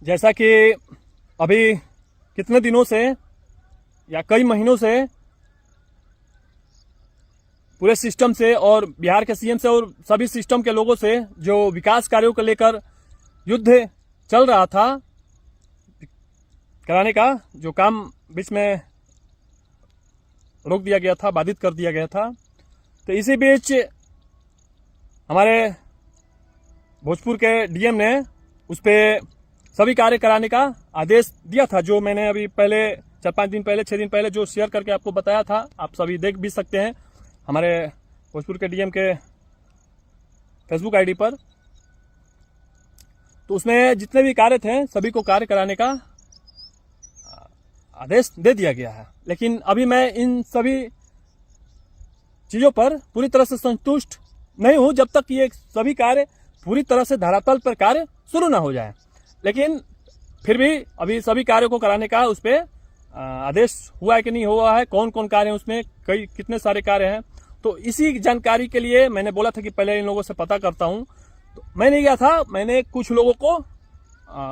जैसा कि अभी कितने दिनों से या कई महीनों से पूरे सिस्टम से और बिहार के सीएम से और सभी सिस्टम के लोगों से जो विकास कार्यों को लेकर युद्ध चल रहा था कराने का, जो काम बीच में रोक दिया गया था, बाधित कर दिया गया था। तो इसी बीच हमारे भोजपुर के डीएम ने उस पर सभी कार्य कराने का आदेश दिया था, जो मैंने अभी पहले 4-5 दिन पहले 6 दिन पहले जो शेयर करके आपको बताया था। आप सभी देख भी सकते हैं हमारे भोजपुर के डीएम के फेसबुक आईडी पर। तो उसमें जितने भी कार्य थे सभी को कार्य कराने का आदेश दे दिया गया है। लेकिन अभी मैं इन सभी चीजों पर पूरी तरह से संतुष्ट नहीं हूं जब तक ये सभी कार्य पूरी तरह से धरातल पर कार्य शुरू ना हो जाए। लेकिन फिर भी अभी सभी कार्यों को कराने का उस पर आदेश हुआ है कि नहीं हुआ है, कौन कौन कार्य है उसमें, कितने सारे कार्य हैं। तो इसी जानकारी के लिए मैंने बोला था कि पहले इन लोगों से पता करता हूं। तो मैं नहीं गया था, मैंने कुछ लोगों को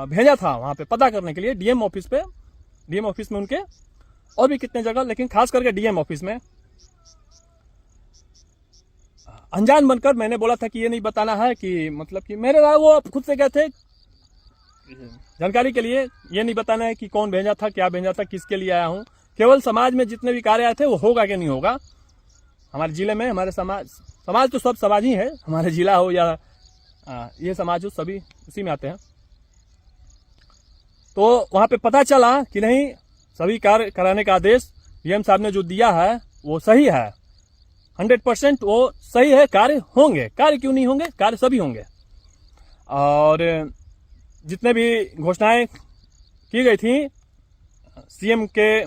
भेजा था वहां पे पता करने के लिए, डीएम ऑफिस पे, डीएम ऑफिस में उनके, और भी कितने जगह, लेकिन खास करके डीएम ऑफिस में। अनजान बनकर मैंने बोला था कि ये नहीं बताना है कि मतलब कि मेरे वो खुद से गए थे जानकारी के लिए, ये नहीं बताना है कि कौन भेजा था, क्या भेजा था, किसके लिए आया हूं। केवल समाज में जितने भी कार्य आए थे वो होगा कि नहीं होगा हमारे जिले में। हमारे समाज तो सब समाज ही है, हमारे जिला हो या ये समाज हो, सभी उसी में आते हैं। तो वहां पे पता चला कि नहीं, सभी कार्य कराने का आदेश डीएम साहब ने जो दिया है वो सही है, 100% वो सही है। कार्य होंगे, कार्य क्यों नहीं होंगे, कार्य सभी होंगे। और जितने भी घोषणाएं की गई थी सीएम के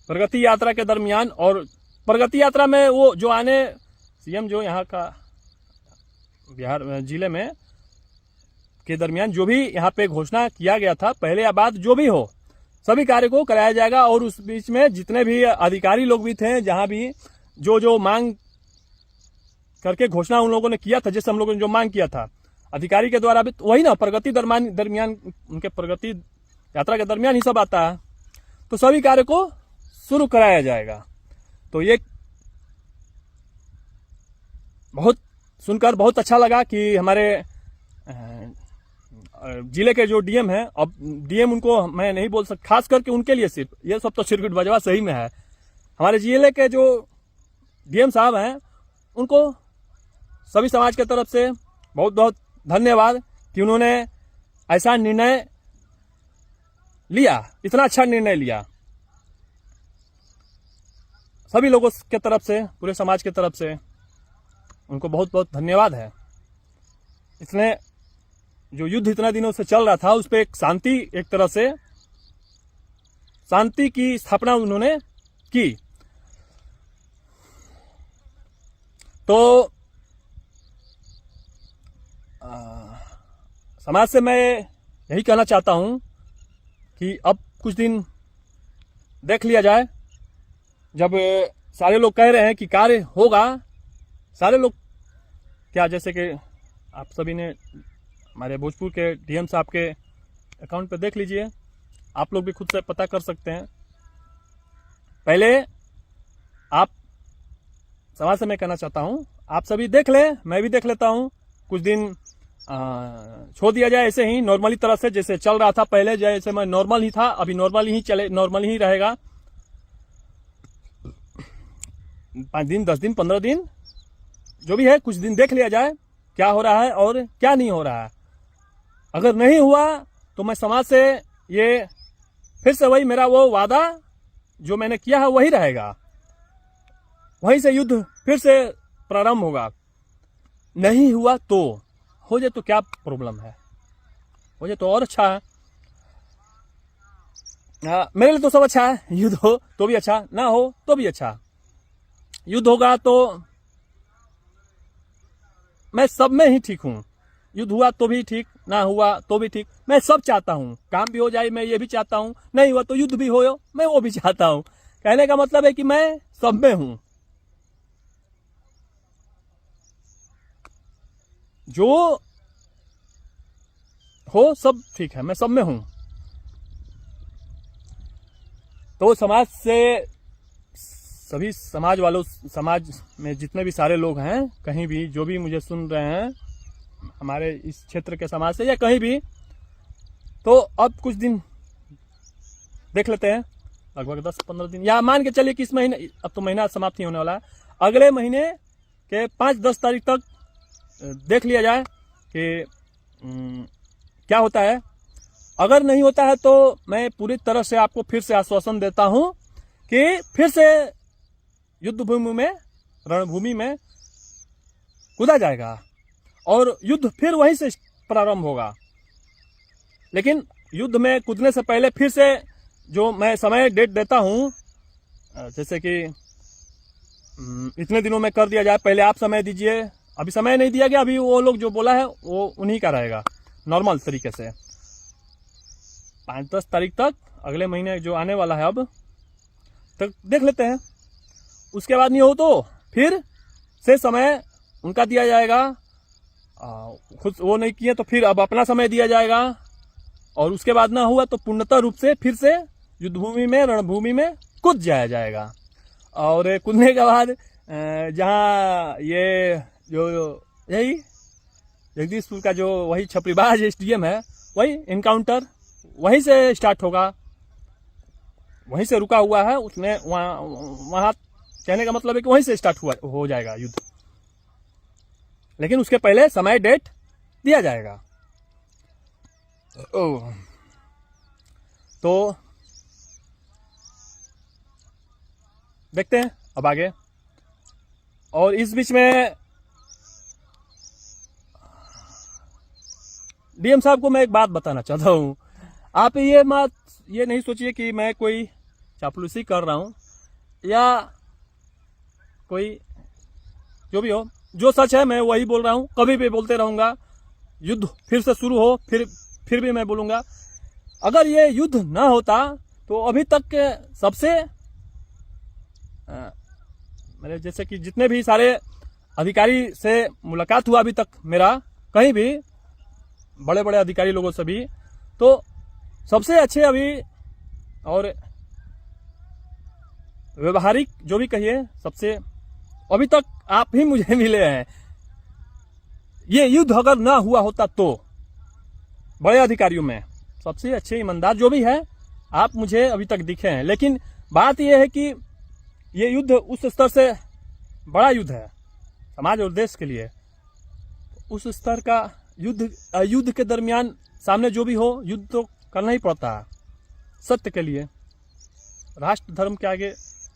प्रगति यात्रा के दरमियान, और प्रगति यात्रा में वो जो आने सीएम जो यहाँ का बिहार जिले में के दरमियान जो भी यहाँ पे घोषणा किया गया था, पहले या बाद जो भी हो, सभी कार्य को कराया जाएगा। और उस बीच में जितने भी अधिकारी लोग भी थे, जहां भी जो जो मांग करके घोषणा उन लोगों ने किया था, जैसे हम लोगों ने जो मांग किया था अधिकारी के द्वारा भी, तो वही ना प्रगति दरमियान उनके प्रगति यात्रा के दरमियान ही सब आता है। तो सभी कार्य को शुरू कराया जाएगा। तो ये बहुत सुनकर बहुत अच्छा लगा कि हमारे जिले के जो डीएम हैं, अब डीएम उनको मैं नहीं बोल सकता, खास करके उनके लिए सिर्फ ये सब तो सिरकुट बजवा सही में है। हमारे जिले के जो डीएम साहब हैं उनको सभी समाज के तरफ से बहुत बहुत धन्यवाद कि उन्होंने ऐसा निर्णय लिया, इतना अच्छा निर्णय लिया। सभी लोगों के तरफ से, पूरे समाज के तरफ से उनको बहुत बहुत धन्यवाद है। इसने जो युद्ध इतना दिनों से चल रहा था उस पर एक शांति, एक तरह से शांति की स्थापना उन्होंने की। तो समाज से मैं यही कहना चाहता हूं कि अब कुछ दिन देख लिया जाए। जब सारे लोग कह रहे हैं कि कार्य होगा, सारे लोग क्या, जैसे कि आप सभी ने हमारे भोजपुर के डीएम साहब के अकाउंट पे देख लीजिए, आप लोग भी खुद से पता कर सकते हैं। पहले आप समाज से मैं कहना चाहता हूं, आप सभी देख ले, मैं भी देख लेता हूं, कुछ दिन छोड़ दिया जाए ऐसे ही नॉर्मली तरह से, जैसे चल रहा था पहले, जैसे मैं नॉर्मल ही था, अभी नॉर्मल ही चले, नॉर्मल ही रहेगा। 5 दिन 10 दिन 15 दिन जो भी है, कुछ दिन देख लिया जाए क्या हो रहा है और क्या नहीं हो रहा है। अगर नहीं हुआ तो मैं समाज से ये फिर से वही मेरा वो वादा जो मैंने किया है वही रहेगा, वहीं से युद्ध फिर से प्रारंभ होगा। नहीं हुआ तो हो जाए तो क्या प्रॉब्लम है, हो जाए तो और अच्छा है। मेरे लिए तो सब अच्छा है, युद्ध हो तो भी अच्छा, ना हो तो भी अच्छा। युद्ध होगा तो मैं सब में ही ठीक हूं, युद्ध हुआ तो भी ठीक, ना हुआ तो भी ठीक, मैं सब चाहता हूं। काम भी हो जाए मैं ये भी चाहता हूं, नहीं हुआ तो युद्ध भी हो मैं वो भी चाहता हूं। कहने का मतलब है कि मैं सब में हूं, जो हो सब ठीक है, मैं सब में हूं। तो समाज से सभी समाज वालों, समाज में जितने भी सारे लोग हैं, कहीं भी जो भी मुझे सुन रहे हैं हमारे इस क्षेत्र के समाज से या कहीं भी, तो अब कुछ दिन देख लेते हैं, लगभग 10-15 दिन, या मान के चलिए कि इस महीने, अब तो महीना समाप्त ही होने वाला है, अगले महीने के 5-10 तारीख तक देख लिया जाए कि क्या होता है। अगर नहीं होता है तो मैं पूरी तरह से आपको फिर से आश्वासन देता हूं कि फिर से युद्ध भूमि में, रणभूमि में कूदा जाएगा और युद्ध फिर वहीं से प्रारंभ होगा। लेकिन युद्ध में कूदने से पहले फिर से जो मैं समय डेट देता हूं, जैसे कि इतने दिनों में कर दिया जाए, पहले आप समय दीजिए। अभी समय नहीं दिया गया, अभी वो लोग जो बोला है वो उन्हीं का रहेगा नॉर्मल तरीके से। 5-10 तारीख तक अगले महीने जो आने वाला है अब तक देख लेते हैं। उसके बाद नहीं हो तो फिर से समय उनका दिया जाएगा। खुद वो नहीं किए तो फिर अब अपना समय दिया जाएगा। और उसके बाद ना हुआ तो पूर्णतः रूप से फिर से युद्ध भूमि में, रणभूमि में कूद जाया जाएगा। और कूदने के बाद जहाँ ये जो यही जगदीशपुर का जो वही छपरीबाज स्टेडियम है, वही इनकाउंटर वहीं से स्टार्ट होगा, वहीं से रुका हुआ है उसने। वहाँ कहने का मतलब है कि वहीं से स्टार्ट हो जाएगा युद्ध, लेकिन उसके पहले समय डेट दिया जाएगा। तो देखते हैं अब आगे। और इस बीच में डीएम साहब को मैं एक बात बताना चाहता हूँ। आप ये नहीं सोचिए कि मैं कोई चापलूसी कर रहा हूँ या कोई, जो भी हो, जो सच है मैं वही बोल रहा हूँ, कभी भी बोलते रहूँगा। युद्ध फिर से शुरू हो फिर भी मैं बोलूँगा। अगर ये युद्ध ना होता तो अभी तक के सबसे मेरे जैसे कि जितने भी सारे अधिकारी से मुलाकात हुआ अभी तक मेरा, कहीं भी बड़े बड़े अधिकारी लोगों से भी, तो सबसे अच्छे अभी और व्यवहारिक जो भी कहिए, सबसे अभी तक आप ही मुझे मिले हैं। ये युद्ध अगर ना हुआ होता तो बड़े अधिकारियों में सबसे अच्छे ईमानदार जो भी है आप मुझे अभी तक दिखे हैं। लेकिन बात यह है कि ये युद्ध उस स्तर से बड़ा युद्ध है समाज और देश के लिए। उस स्तर का युद्ध के दरमियान सामने जो भी हो, युद्ध तो करना ही पड़ता है सत्य के लिए। राष्ट्र धर्म के आगे,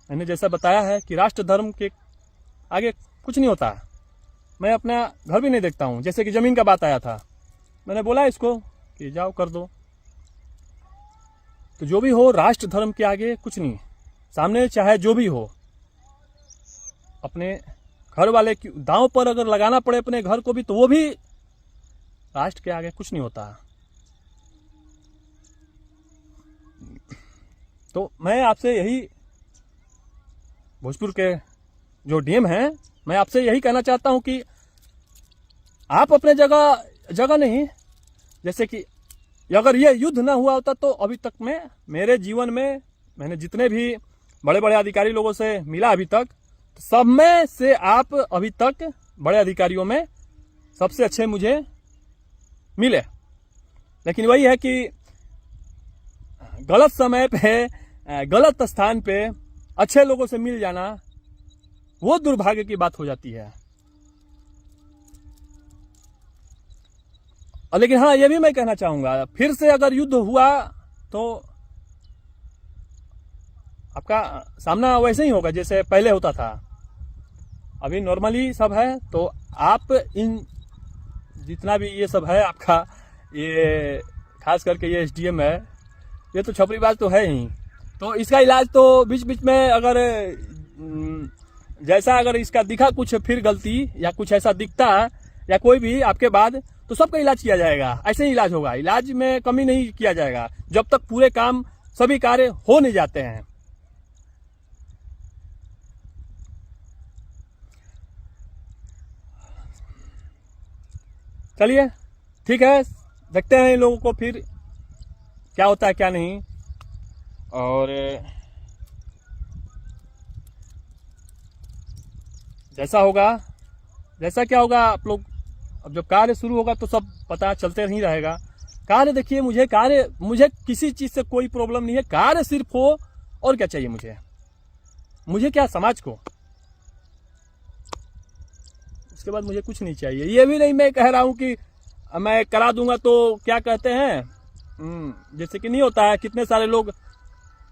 मैंने जैसा बताया है कि राष्ट्र धर्म के आगे कुछ नहीं होता। मैं अपना घर भी नहीं देखता हूँ। जैसे कि जमीन का बात आया था, मैंने बोला इसको कि जाओ कर दो। तो जो भी हो, राष्ट्र धर्म के आगे कुछ नहीं। सामने चाहे जो भी हो, अपने घर वाले की दांव पर अगर लगाना पड़े अपने घर को भी, तो वो भी राष्ट्र के आगे कुछ नहीं होता। तो मैं आपसे यही, भोजपुर के जो डीएम हैं, मैं आपसे यही कहना चाहता हूं कि आप अपने जगह नहीं, जैसे कि अगर ये युद्ध ना हुआ होता तो अभी तक में मेरे जीवन में मैंने जितने भी बड़े बड़े अधिकारी लोगों से मिला अभी तक, सब में से आप अभी तक बड़े अधिकारियों में सबसे अच्छे मुझे मिले। लेकिन वही है कि गलत समय पे, गलत स्थान पे अच्छे लोगों से मिल जाना, वो दुर्भाग्य की बात हो जाती है। लेकिन हाँ, ये भी मैं कहना चाहूंगा, फिर से अगर युद्ध हुआ तो आपका सामना वैसे ही होगा जैसे पहले होता था। अभी नॉर्मली सब है, तो आप इन जितना भी ये सब है आपका, ये खास करके ये एसडीएम है, ये तो छपरीबाज तो है ही। तो इसका इलाज तो बीच बीच में अगर जैसा अगर इसका दिखा कुछ फिर गलती या कुछ ऐसा दिखता है या कोई भी आपके बाद, तो सबका इलाज किया जाएगा। ऐसे ही इलाज होगा, इलाज में कमी नहीं किया जाएगा जब तक पूरे काम, सभी कार्य हो नहीं जाते हैं। चलिए ठीक है, देखते हैं इन लोगों को फिर क्या होता है क्या नहीं। और जैसा होगा, जैसा क्या होगा आप लोग, अब जब कार्य शुरू होगा तो सब पता चलते नहीं रहेगा। कार्य देखिए, मुझे किसी चीज से कोई प्रॉब्लम नहीं है, कार्य सिर्फ हो, और क्या चाहिए मुझे क्या, समाज को, उसके बाद मुझे कुछ नहीं चाहिए। ये भी नहीं मैं कह रहा हूं कि मैं करा दूंगा तो क्या कहते हैं, जैसे कि नहीं होता है, कितने सारे लोग,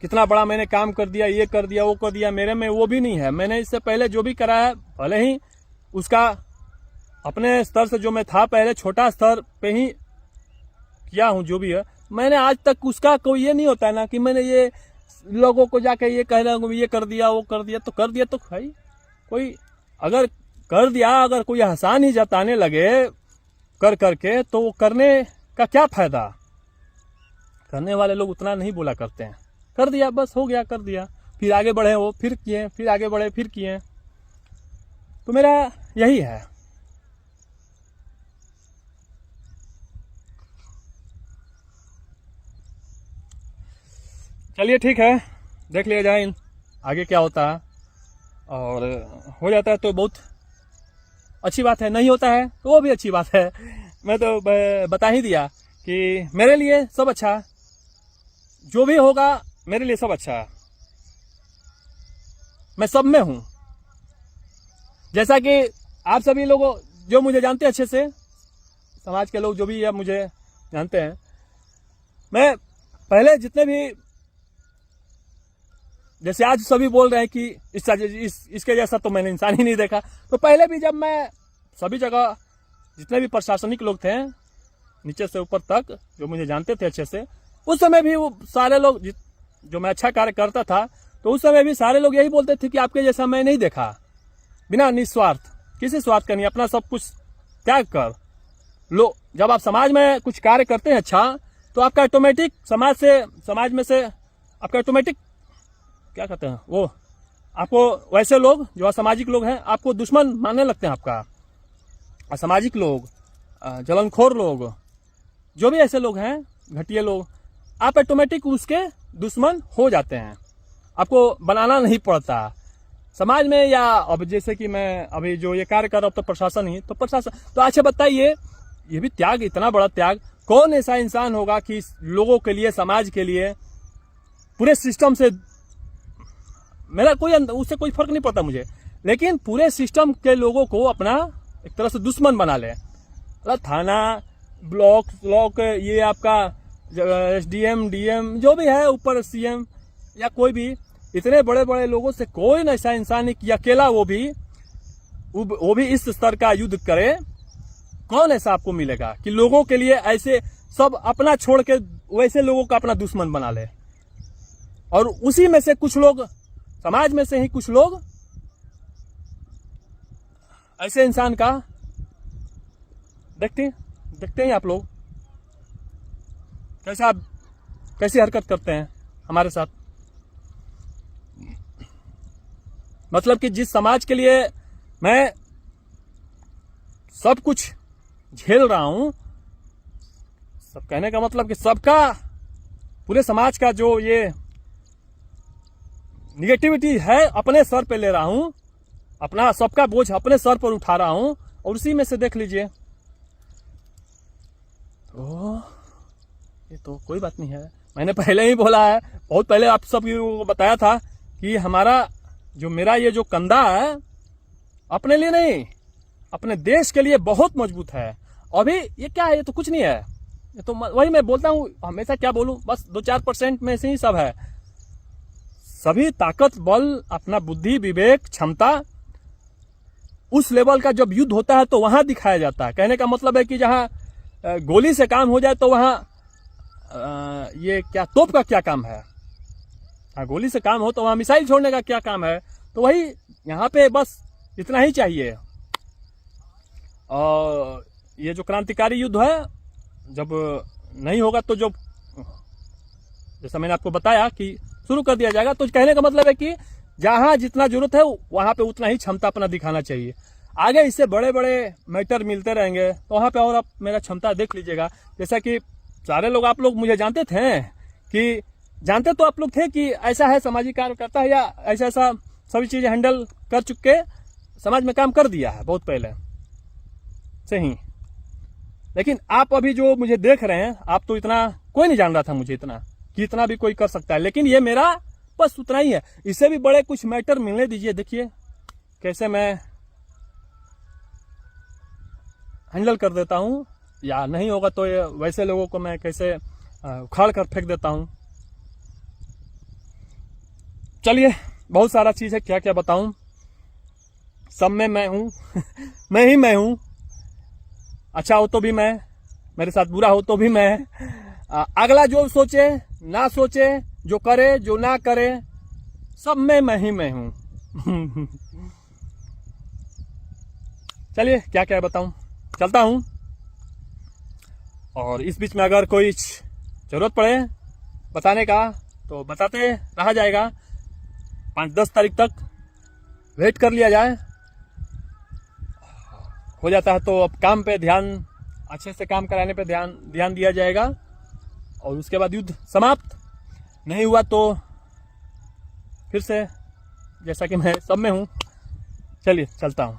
कितना बड़ा मैंने काम कर दिया, ये कर दिया, वो कर दिया, मेरे में वो भी नहीं है। मैंने इससे पहले जो भी करा है, भले ही उसका अपने स्तर से जो मैं था पहले छोटा स्तर पे ही किया हूं, जो भी है, मैंने आज तक उसका कोई ये नहीं होता है ना कि मैंने ये लोगों को जाके ये कह रहा हूँ ये कर दिया, वो कर दिया, तो कर दिया तो भाई कोई अगर कर दिया, अगर कोई आसान ही जताने लगे कर करके, तो वो करने का क्या फायदा। करने वाले लोग उतना नहीं बोला करते हैं, कर दिया बस हो गया, कर दिया, फिर आगे बढ़े, वो फिर किए, फिर आगे बढ़े, फिर किए। तो मेरा यही है। चलिए ठीक है, देख लिया जाए आगे क्या होता है, और हो जाता है तो बहुत अच्छी बात है, नहीं होता है तो वो भी अच्छी बात है। मैं तो बता ही दिया कि मेरे लिए सब अच्छा, जो भी होगा मेरे लिए सब अच्छा है, मैं सब में हूं। जैसा कि आप सभी लोगों जो मुझे जानते हैं अच्छे से, समाज के लोग जो भी अब मुझे जानते हैं, मैं पहले जितने भी, जैसे आज सभी बोल रहे हैं कि इसके जैसा तो मैंने इंसान ही नहीं देखा, तो पहले भी जब मैं सभी जगह जितने भी प्रशासनिक लोग थे नीचे से ऊपर तक जो मुझे जानते थे अच्छे से, उस समय भी वो सारे लोग जो मैं अच्छा कार्य करता था, तो उस समय भी सारे लोग यही बोलते थे कि आपके जैसा मैं नहीं देखा। बिना निस्वार्थ, किसी स्वार्थ का नहीं, अपना सब कुछ त्याग कर लो। जब आप समाज में कुछ कार्य करते हैं अच्छा, तो आपका ऑटोमेटिक समाज में से आपका ऑटोमेटिक क्या कहते हैं वो, आपको वैसे लोग जो असामाजिक लोग हैं आपको दुश्मन मानने लगते हैं। आपका असामाजिक लोग, जलनखोर लोग, जो भी ऐसे लोग हैं, घटिया लोग, आप ऑटोमेटिक उसके दुश्मन हो जाते हैं, आपको बनाना नहीं पड़ता समाज में। या अब जैसे कि मैं अभी जो ये कार्य कर रहा हूं तो प्रशासन ही, तो प्रशासन तो अच्छा बताइए, ये भी त्याग, इतना बड़ा त्याग, कौन ऐसा इंसान होगा कि लोगों के लिए, समाज के लिए, पूरे सिस्टम से, मेरा कोई उससे कोई फर्क नहीं पड़ता मुझे, लेकिन पूरे सिस्टम के लोगों को अपना एक तरह से दुश्मन बना ले। थाना, ब्लॉक, ये आपका SDM, DM जो भी है, ऊपर CM या कोई भी, इतने बड़े बड़े लोगों से कोई न ऐसा इंसान नहीं कि अकेला वो भी इस स्तर का युद्ध करे। कौन ऐसा आपको मिलेगा कि लोगों के लिए ऐसे सब अपना छोड़ के वैसे लोगों का अपना दुश्मन बना ले। और उसी में से कुछ लोग, समाज में से ही कुछ लोग ऐसे इंसान का देखते हैं आप लोग कैसी हरकत करते हैं हमारे साथ। मतलब कि जिस समाज के लिए मैं सब कुछ झेल रहा हूं, सब कहने का मतलब कि सबका, पूरे समाज का जो ये निगेटिविटी है अपने सर पे ले रहा हूं, अपना सबका बोझ अपने सर पर उठा रहा हूं, और उसी में से देख लीजिए, तो ये तो कोई बात नहीं है। मैंने पहले ही बोला है, बहुत पहले आप सब को बताया था कि मेरा ये जो कंधा है अपने लिए नहीं, अपने देश के लिए बहुत मजबूत है। अभी ये क्या है, ये तो कुछ नहीं है, ये तो वही मैं बोलता हूं हमेशा, क्या बोलूं, बस 2-4% में से ही सब है। सभी ताकत, बल, अपना बुद्धि, विवेक, क्षमता, उस लेवल का जब युद्ध होता है तो वहां दिखाया जाता है। कहने का मतलब है कि जहां गोली से काम हो जाए तो वहां ये क्या, तोप का क्या काम है। गोली से काम हो तो वहां मिसाइल छोड़ने का क्या काम है। तो वही यहाँ पे बस इतना ही चाहिए। और ये जो क्रांतिकारी युद्ध है, जब नहीं होगा तो जब, जैसा मैंने आपको बताया कि शुरू कर दिया जाएगा, तो कहने का मतलब है कि जहां जितना जरूरत है वहां पे उतना ही क्षमता अपना दिखाना चाहिए। आगे इससे बड़े बड़े मैटर मिलते रहेंगे तो वहां पे और आप मेरा क्षमता देख लीजिएगा। जैसा कि सारे लोग, आप लोग मुझे जानते तो आप लोग थे कि ऐसा है, सामाजिक कार्य करता है, या ऐसा सभी चीजें हैंडल कर चुके समाज में काम कर दिया है बहुत पहले से ही। लेकिन आप अभी जो मुझे देख रहे हैं, आप तो इतना कोई नहीं जान रहा था मुझे इतना कि इतना भी कोई कर सकता है, लेकिन ये मेरा बस उतना ही है। इससे भी बड़े कुछ मैटर मिलने दीजिए। देखिए कैसे मैं हैंडल कर देता हूं, या नहीं होगा तो ये वैसे लोगों को मैं कैसे उखाड़ कर फेंक देता हूं। चलिए बहुत सारा चीज है, क्या क्या बताऊं। सब में मैं हूं मैं ही मैं हूं। अच्छा हो तो भी मैं, मेरे साथ बुरा हो तो भी मैं। अगला जो सोचे ना सोचे, जो करे जो ना करे, सब में मैं ही मैं हूं चलिए क्या क्या बताऊं, चलता हूं। और इस बीच में अगर कोई जरूरत पड़े बताने का तो बताते रहा जाएगा। 5-10 तारीख तक वेट कर लिया जाए, हो जाता है तो अब काम पे ध्यान, अच्छे से काम कराने पे ध्यान दिया जाएगा। और उसके बाद युद्ध समाप्त। नहीं हुआ तो फिर से जैसा कि मैं सब में हूं। चलिए चलता हूं।